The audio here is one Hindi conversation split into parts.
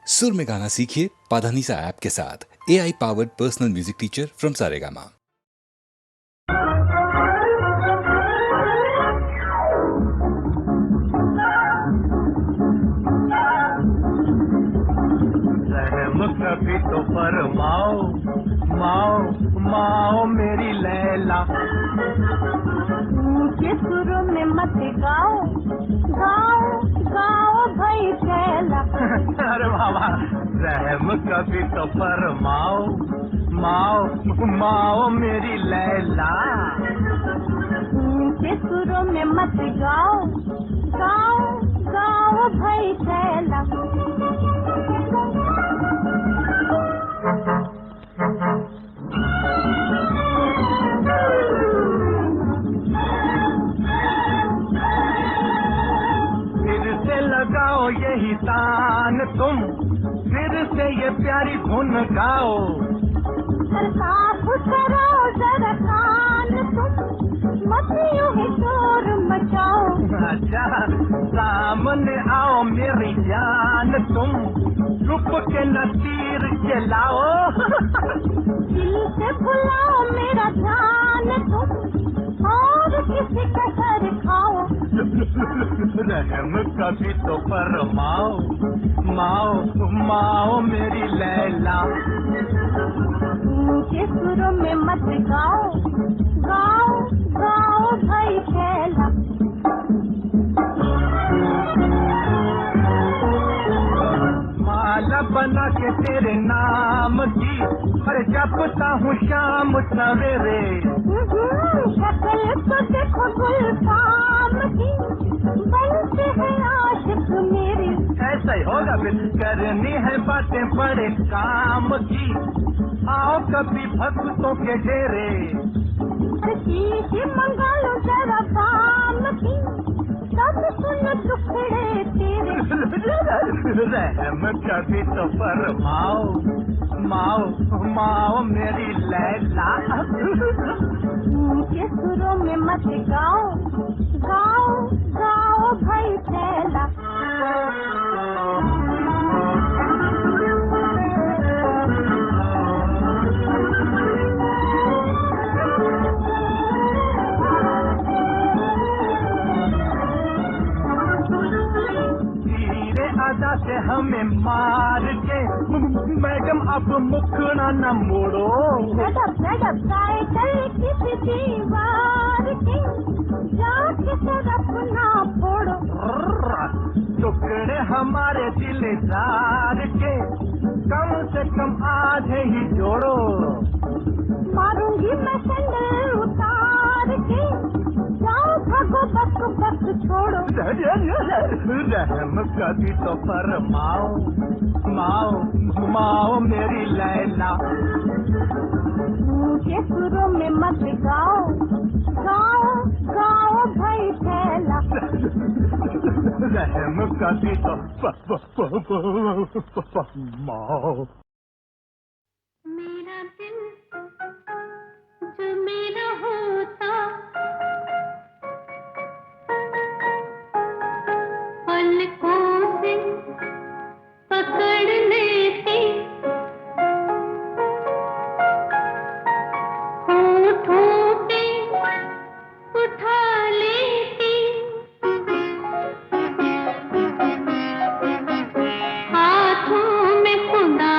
सुर में गाना सीखिए पाधानीसा ऐप के साथ। AI powered personal music teacher from Saregama. कभी तो फरमाओ माओ माओ मेरी लैला, ऊंचे सुरों में मत गाओ गाओ गाओ भाई छैला। अरे बाबा रहम कभी तो फरमाओ माओ माओ मेरी लैला, ऊंचे सुरों में मत गाओ गाओ गाओ भाई छैला। लगाओ यही तान तुम, फिर से ये प्यारी धुन गाओ। साफ करो जरा कान तुम, मत यूं ही शोर मचाओ। अच्छा सामने आओ मेरी जान तुम, रुक के न तीर चलाओ। दिल से भुलाओ मेरा ध्यान तुम, और किसी का सर खाओ। रहम कभी तो फरमाओ माओ माओ मेरी लैला, ऊंचे सुरों में मत गाओ गाओ गाओ भाई छैला। माला बना के तेरे नाम की, पर जपता हूँ शाम सवेरे। शक्ल तो देखो गुलफाम की, बनते हैं आशिक मेरे। ऐसा ही होगा फिर, करनी है बातें बड़े काम की, आओ कभी भक्तों के डेरे। मंगा लो जरा काम की, सब सुन टुकड़े तेरे। रहम कभी तो फरमाओ माओ माओ मेरी लैला, ऊंचे सुरों में मत गाओ गाओ गाओ भाई छैला। आजा से हमें मार के मैडम अब मुखड़ा न मोड़ो। गडब साइकिल किसी दीवार की, जाके तरफ ना फोड़ो। टुकड़े हमारे दिलदार के, कम से कम आधे ही जोड़ो। मारूंगी मैं सैंडल उतार के, जाओ भागो बक बक छोड़ो। रहम कभी तो फरमाओ माओ माओ मेरी लैला, ऊंचे सुरों में मत गाओ गाओ गाओ भाई छैला। रहम कभी तो माओ। मेरा दिल जो मेरा होता, पलकों से पकड़ लेती, होठों पे उठा लेती, हाथों में खुदा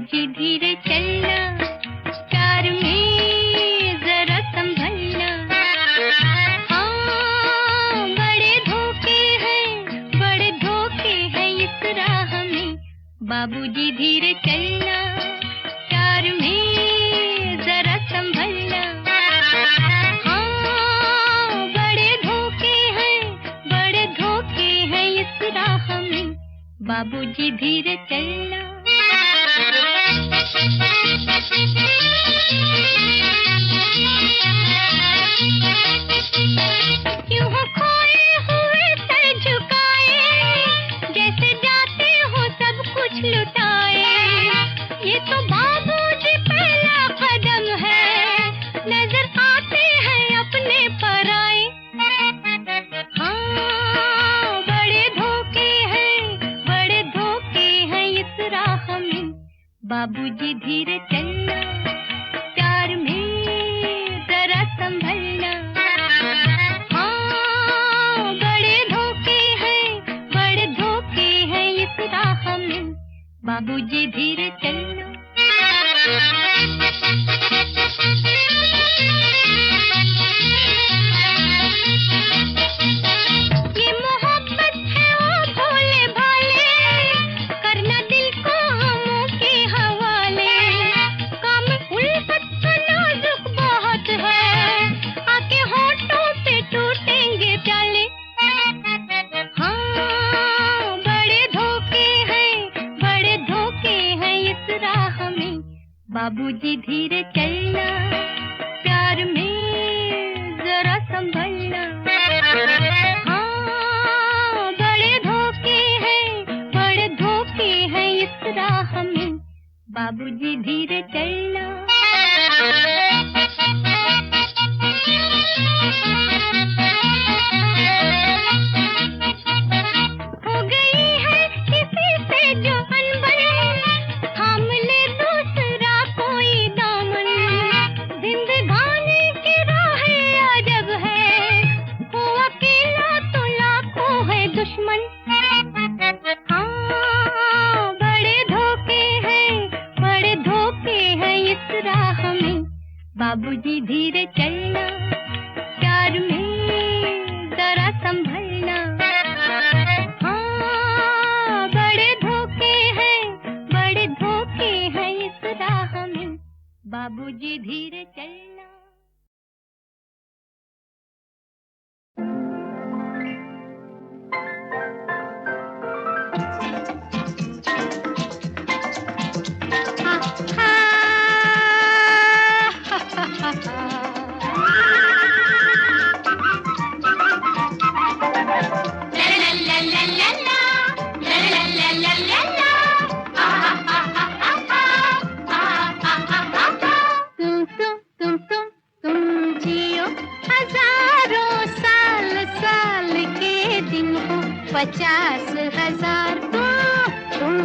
बाबूजी धीरे चलना, प्यार में जरा संभलना। हाँ, बड़े धोखे हैं इस राह में। बाबूजी धीरे चलना, प्यार में जरा संभलना। हाँ, बड़े धोखे हैं इस राह में। बाबूजी धीरे चलना। यूं हो खोए हुए सर झुकाए, जैसे जाते हो सब कुछ लुटाए। ये तो बाबूजी पहला कदम है, नजर आते हैं अपने पराए। हाँ, बड़े धोखे हैं इस राह में। बाबूजी धीरे चलना, प्यार में जरा संभलना। हाँ, बड़े धोखे हैं इस राह में। बाबूजी धीरे चलना। ये मोहब्बत है ओ भोले भाले, करना दिल को हमों के हवाले। काम उल्फत का नाजुक बहुत है, आके होठों पे टूटेंगे प्याले। हाँ, बड़े धोखे हैं इस राह में। बाबूजी धीरे चलना, प्यार में जरा संभलना। हाँ, बड़े धोखे हैं इस राह में। बाबूजी धीरे चलना। हो गई है किसी से जो अनबन, थाम ले दूसरा कोई दामन। जिंदगानी की राहें अजब है, वो अकेला तो लाखों है दुश्मन। हाँ, बड़े धोखे हैं इस राह में। बाबूजी धीरे चलना, प्यार में जरा संभलना। हाँ, बड़े धोखे हैं इस राह में। बाबूजी धीरे चलना। तुम जियो हजारों साल के दिन हो 50,000। तुम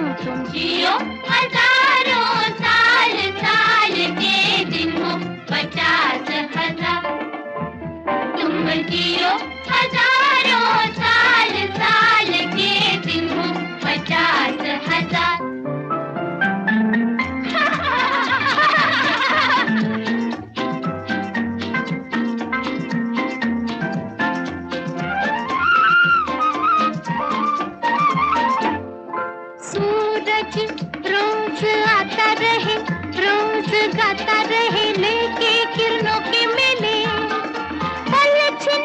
जियो हजारों साल के दिन हो 50,000। तुम जियो हजारों साल के दिन हो 50,000। रोज आता रहे, रोज गाता रहे, लेके किरणों के मेले। पल छिन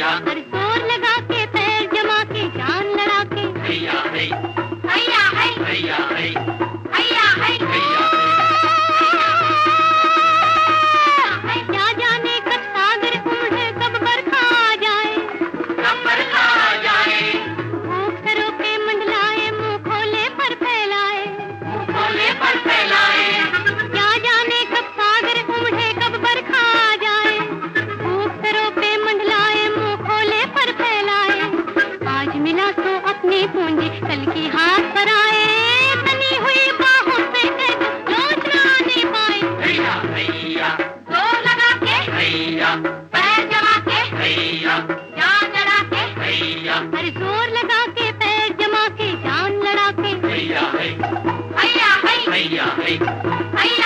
हर जोर लगा के पैर जमा के जान लड़ा के हैया है हैया है हैया है हैया है क्या जाने कब सागर उमड़े कब बरखा आ जाए भूख सरों पे मंडलाए मुंह खोले पर फैलाए क्या जाने कब सागर उमड़े कब बरखा आ जाए भूख सरों पे मंडलाए मुंह खोले पर फैलाए आज मिला तो अपनी पूंजी कल की हाथ पर आए तनी हुई बाहों से लोचना नहीं पाए जोर लगा के पैर जमा के जान लड़ा के अरे जोर लगा के पैर जमा के जान लड़ा के हैया है हैया है हैया